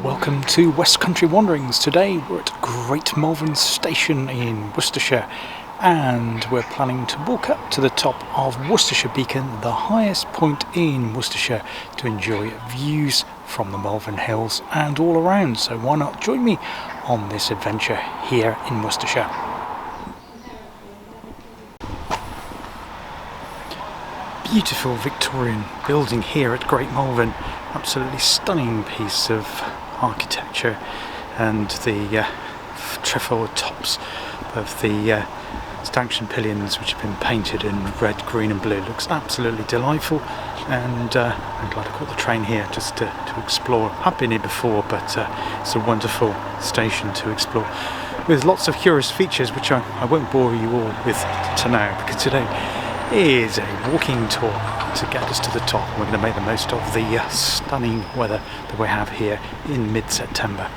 Welcome to West Country Wanderings. Today we're at Great Malvern station in Worcestershire and we're planning to walk up to the top of Worcestershire Beacon, the highest point in Worcestershire, to enjoy views from the Malvern Hills and all around. So why not join me on this adventure here in Worcestershire. Beautiful Victorian building here at Great Malvern. Absolutely stunning piece of architecture, and the trefoil tops of the stanchion pilions, which have been painted in red, green and blue, looks absolutely delightful. And I'm glad I caught the train here just to explore. I've been here before, but it's a wonderful station to explore with lots of curious features, which I won't bore you all with now, because today is a walking tour to get us to the top. We're going to make the most of the stunning weather that we have here in mid-September.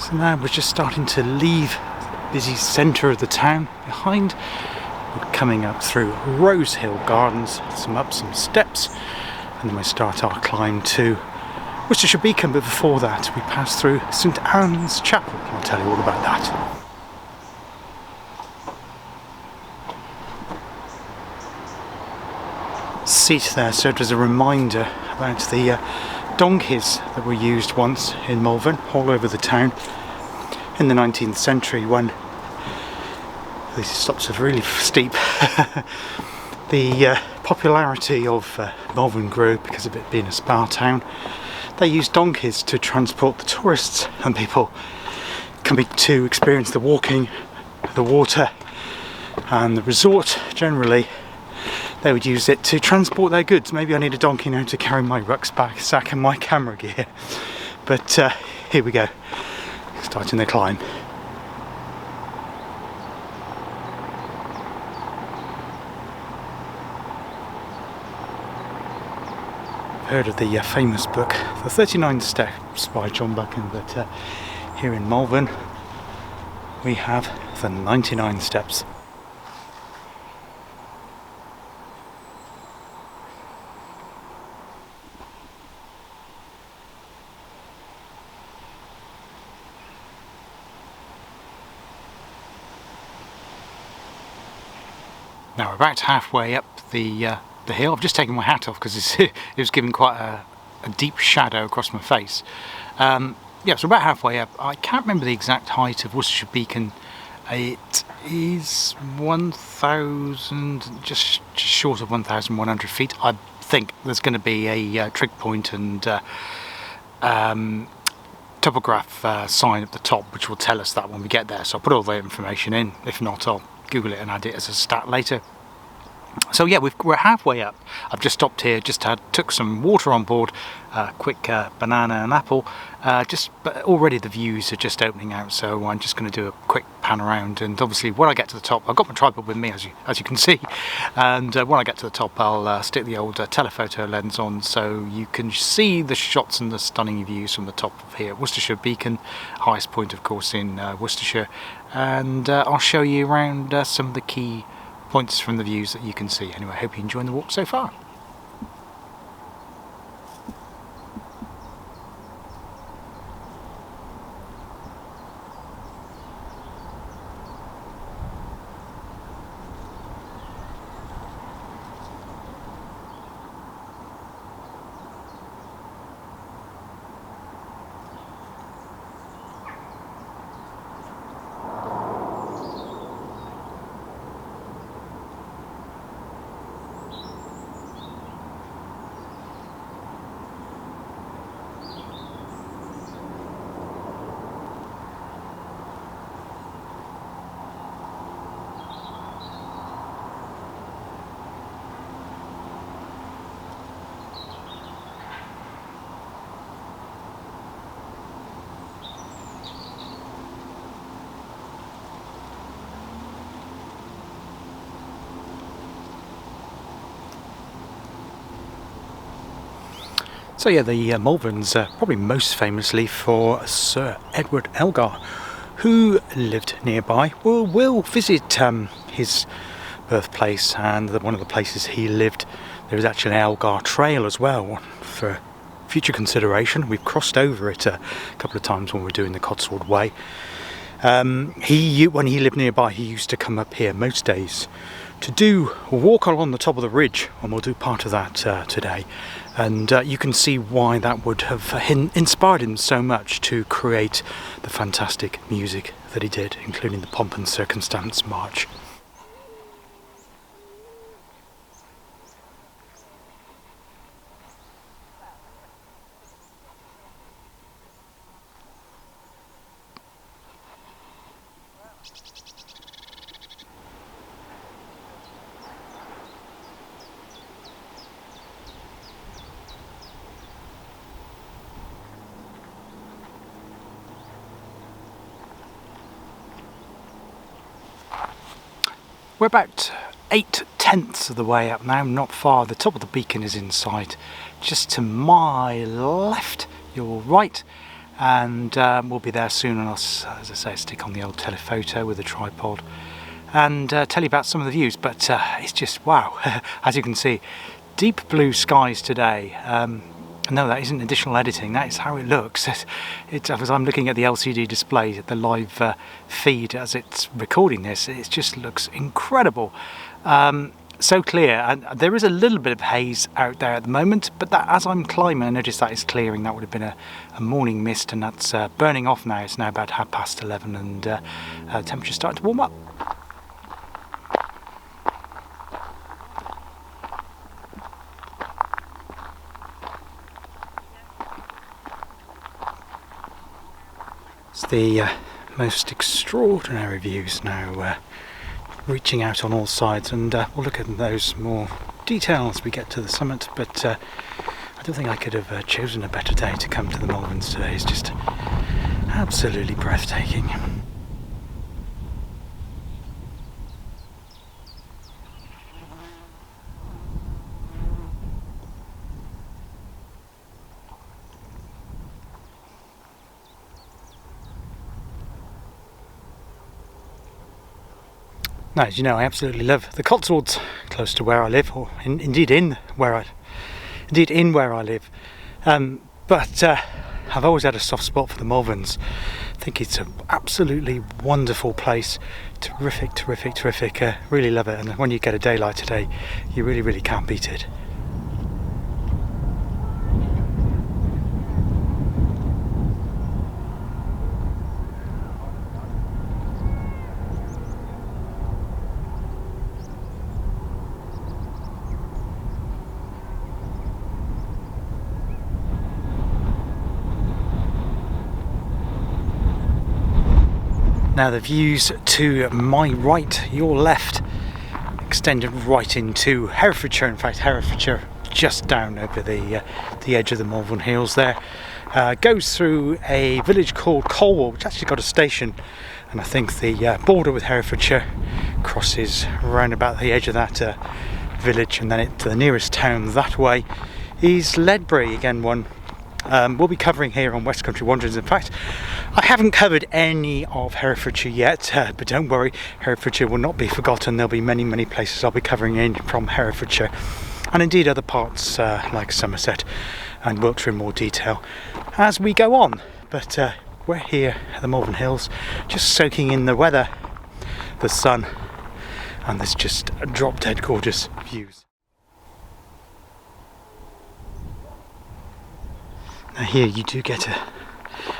So now we're just starting to leave the busy centre of the town behind. We're coming up through Rose Hill Gardens, some steps, and then we start our climb to Worcestershire Beacon. But before that, we pass through St Anne's Chapel. I'll tell you all about that. Seat there served as a reminder about the donkeys that were used once in Malvern all over the town in the 19th century, when these stops are really steep. The popularity of Malvern grew because of it being a spa town. They used donkeys to transport the tourists and people coming to experience the walking, the water and the resort generally. They would use it to transport their goods. Maybe I need a donkey now to carry my rucksack and my camera gear. But here we go, starting the climb. Heard of the famous book, The 39 Steps by John Buchan, but here in Malvern we have the 99 Steps. Now we're about halfway up the hill. I've just taken my hat off because it was giving quite a deep shadow across my face. Yeah, so about halfway up. I can't remember the exact height of Worcestershire Beacon. It is 1,000, just short of 1,100 feet. I think there's going to be a trig point and topograph sign at the top, which will tell us that when we get there. So I'll put all the information in. If not, I'll Google it and add it as a stat later. So yeah, we're halfway up. I've just stopped here, took some water on board, quick banana and apple. But already the views are just opening out, so I'm just going to do a quick pan around. And obviously, when I get to the top, I've got my tripod with me, as you can see. And when I get to the top, I'll stick the old telephoto lens on, so you can see the shots and the stunning views from the top of here, Worcestershire Beacon, highest point, of course, in Worcestershire. And I'll show you around some of the key points from the views that you can see. Anyway, I hope you're enjoying the walk so far. So yeah, the Malverns are probably most famously for Sir Edward Elgar, who lived nearby. We'll visit his birthplace, and one of the places he lived, there is actually an Elgar Trail as well for future consideration. We've crossed over it a couple of times when we were doing the Cotswold Way. When he lived nearby, he used to come up here most days to do a walk along the top of the ridge, and we'll do part of that today. And you can see why that would have inspired him so much to create the fantastic music that he did, including the Pomp and Circumstance March. We're about 8/10 of the way up now, not far. The top of the beacon is in sight. Just to my left, your right, and we'll be there soon. And I'll, as I say, stick on the old telephoto with a tripod and tell you about some of the views. But it's just wow, as you can see, deep blue skies today. No, that isn't additional editing, that is how it looks. As I'm looking at the LCD display, the live feed as it's recording this, it just looks incredible. So clear, and there is a little bit of haze out there at the moment, but that, as I'm climbing, I noticed that is clearing. That would have been a morning mist, and that's burning off now. It's now about 11:30, and temperature's starting to warm up. It's the most extraordinary views now, reaching out on all sides, and we'll look at those more detail as we get to the summit. But I don't think I could have chosen a better day to come to the Malverns today. It's just absolutely breathtaking. Now, as you know, I absolutely love the Cotswolds, close to where I live, or indeed in where I live. But I've always had a soft spot for the Malverns. I think it's an absolutely wonderful place. Terrific. Really love it. And when you get a day like today, you really can't beat it. Now the views to my right, your left, extended right into Herefordshire. In fact, Herefordshire just down over the edge of the Malvern Hills there. Goes through a village called Colwell, which actually got a station, and I think the border with Herefordshire crosses around about the edge of that village, and then the nearest town that way is Ledbury, again one we'll be covering here on West Country Wanderings. In fact, I haven't covered any of Herefordshire yet, but don't worry, Herefordshire will not be forgotten. There'll be many places I'll be covering in from Herefordshire, and indeed other parts like Somerset and Wiltshire in more detail as we go on. But we're here at the Malvern Hills, just soaking in the weather, the sun, and there's just drop dead gorgeous views. Now here you do get a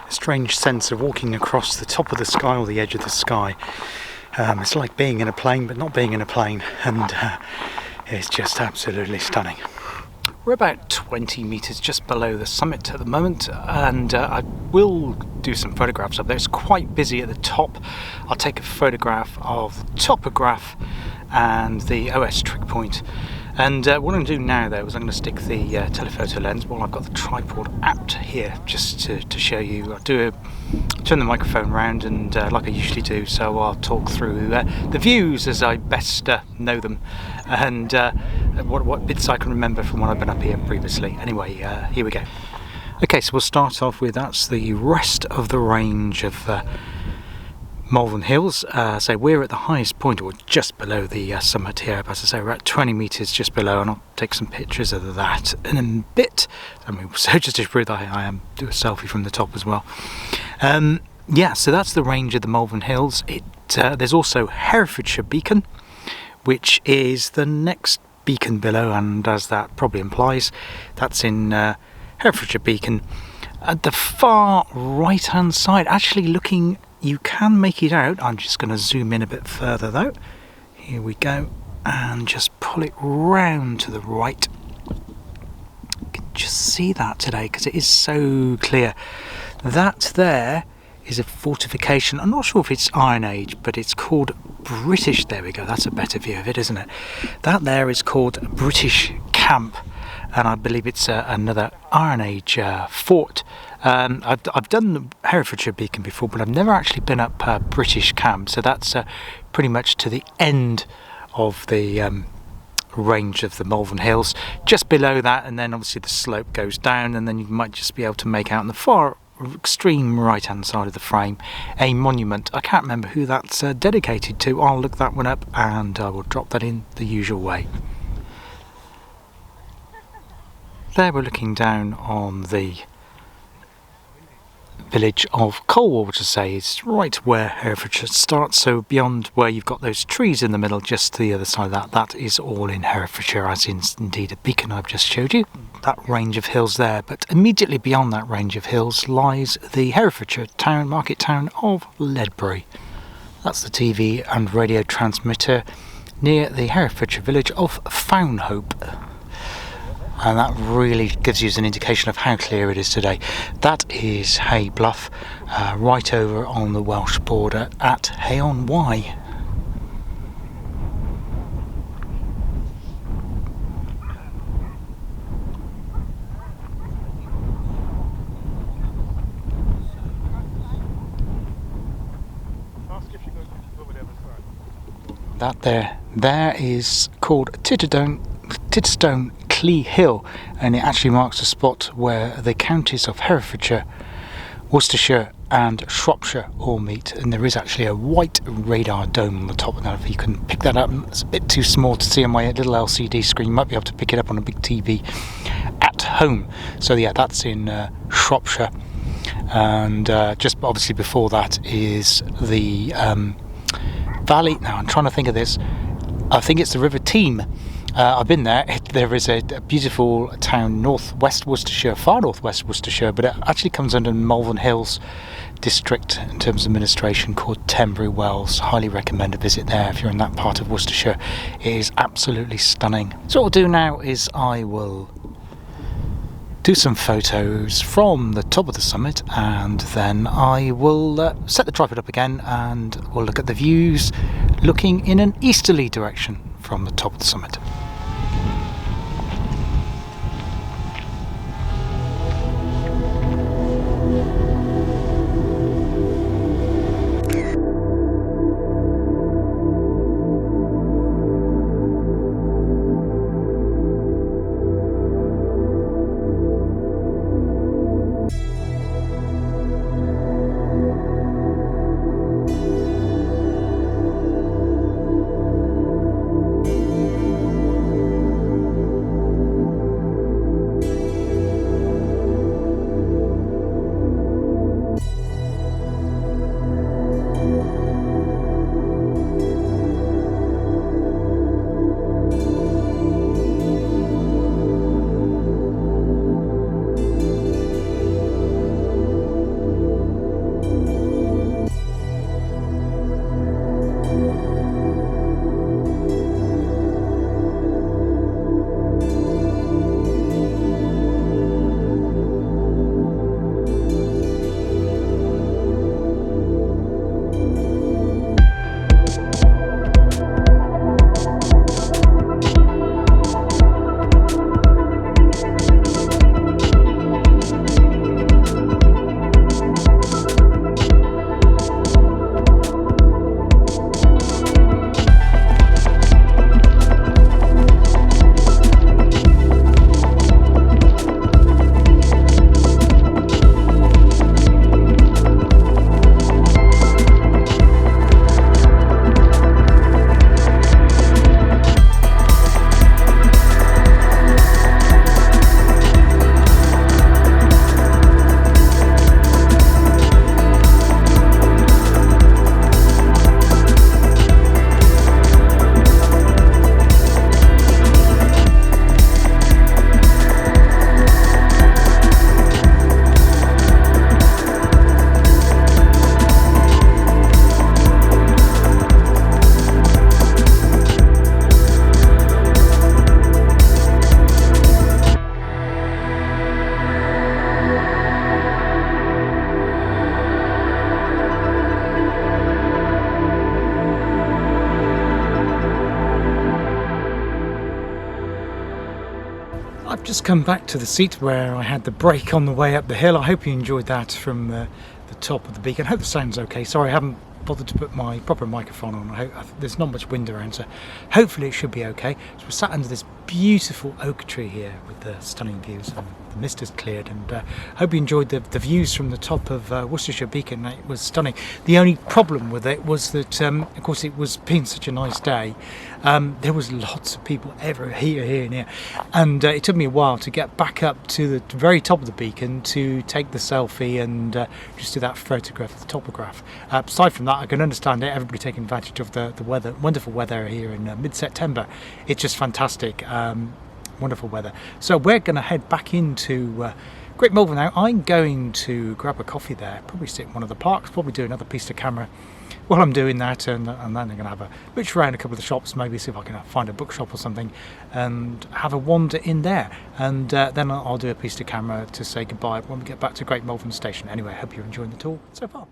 strange sense of walking across the top of the sky, or the edge of the sky. It's like being in a plane but not being in a plane, and it's just absolutely stunning. We're about 20 metres just below the summit at the moment, and I will do some photographs up there. It's quite busy at the top. I'll take a photograph of the topograph and the OS trick point, And what I'm going to do now though is I'm going to stick the telephoto lens while I've got the tripod apt here, just to show you. I'll turn the microphone round and like I usually do, so I'll talk through the views as I best know them, and what bits I can remember from when I've been up here previously. Anyway, here we go. Okay, so we'll start off with, that's the rest of the range of Malvern Hills. So we're at the highest point, or just below the summit here. As I say, we're at 20 metres just below, and I'll take some pictures of that in a bit. I mean, so just to prove that I am, do a selfie from the top as well. Yeah, so that's the range of the Malvern Hills. There's also Herefordshire Beacon, which is the next beacon below, and as that probably implies, that's in Herefordshire Beacon. At the far right hand side, actually looking, you can make it out. I'm just going to zoom in a bit further though. Here we go, and just pull it round to the right. You can just see that today because it is so clear. That there is a fortification. I'm not sure if it's Iron Age, but it's called British. There we go, that's a better view of it, isn't it? That there is called British Camp, and I believe it's another Iron Age fort. I've done the Herefordshire Beacon before, but I've never actually been up British Camp, so that's pretty much to the end of the range of the Malvern Hills, just below that, and then obviously the slope goes down, and then you might just be able to make out on the far extreme right hand side of the frame a monument. I can't remember who that's dedicated to. I'll look that one up and I will drop that in the usual way. There we're looking down on the village of Colwall, which I say is right where Herefordshire starts, so beyond where you've got those trees in the middle, just to the other side of that is all in Herefordshire, as in indeed a beacon I've just showed you. That range of hills there, but immediately beyond that range of hills lies the Herefordshire town, market town of Ledbury. That's the TV and radio transmitter near the Herefordshire village of Fownhope. And that really gives you an indication of how clear it is today. That is Hay Bluff, right over on the Welsh border at Hay on Wye. That there is called Titterstone Clee Hill, and it actually marks the spot where the counties of Herefordshire, Worcestershire and Shropshire all meet, and there is actually a white radar dome on the top of that. If you can pick that up, it's a bit too small to see on my little LCD screen. You might be able to pick it up on a big TV at home. So yeah, that's in Shropshire, and just obviously before that is the valley. Now I'm trying to think of this. I think it's the River Teme. I've been there. There is a beautiful town northwest Worcestershire, far northwest Worcestershire, but it actually comes under Malvern Hills district in terms of administration, called Tenbury Wells. Highly recommend a visit there if you're in that part of Worcestershire. It is absolutely stunning. So what I'll do now is I will do some photos from the top of the summit, and then I will set the tripod up again and we'll look at the views looking in an easterly direction from the top of the summit. I've just come back to the seat where I had the break on the way up the hill. I hope you enjoyed that from the top of the beacon. I hope the sound's okay. Sorry, I haven't bothered to put my proper microphone on. There's not much wind around, so hopefully it should be okay. So we're sat under this beautiful oak tree here with the stunning views, and the mist has cleared, and I hope you enjoyed the views from the top of Worcestershire Beacon. It was stunning. The only problem with it was that of course it was being such a nice day, there was lots of people here and here, and it took me a while to get back up to the very top of the beacon to take the selfie and just do that photograph, the topograph. Aside from that, I can understand it, everybody taking advantage of the weather, wonderful weather here in mid-September. It's just fantastic, wonderful weather. So we're going to head back into Great Malvern now. I'm going to grab a coffee there, probably sit in one of the parks, probably do another piece to camera while I'm doing that, and then I'm going to have a mooch around a couple of the shops, maybe see if I can find a bookshop or something and have a wander in there, and then I'll do a piece to camera to say goodbye when we get back to Great Malvern station. Anyway, I hope you're enjoying the tour so far.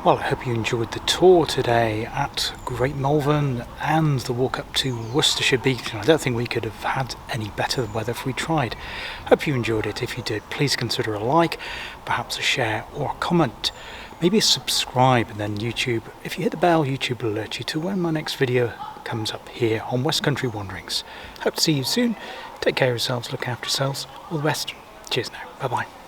Well, I hope you enjoyed the tour today at Great Malvern and the walk up to Worcestershire Beacon. I don't think we could have had any better weather if we tried. Hope you enjoyed it. If you did, please consider a like, perhaps a share or a comment. Maybe a subscribe, and then YouTube. If you hit the bell, YouTube will alert you to when my next video comes up here on West Country Wanderings. Hope to see you soon. Take care of yourselves, look after yourselves. All the best. Cheers now. Bye bye.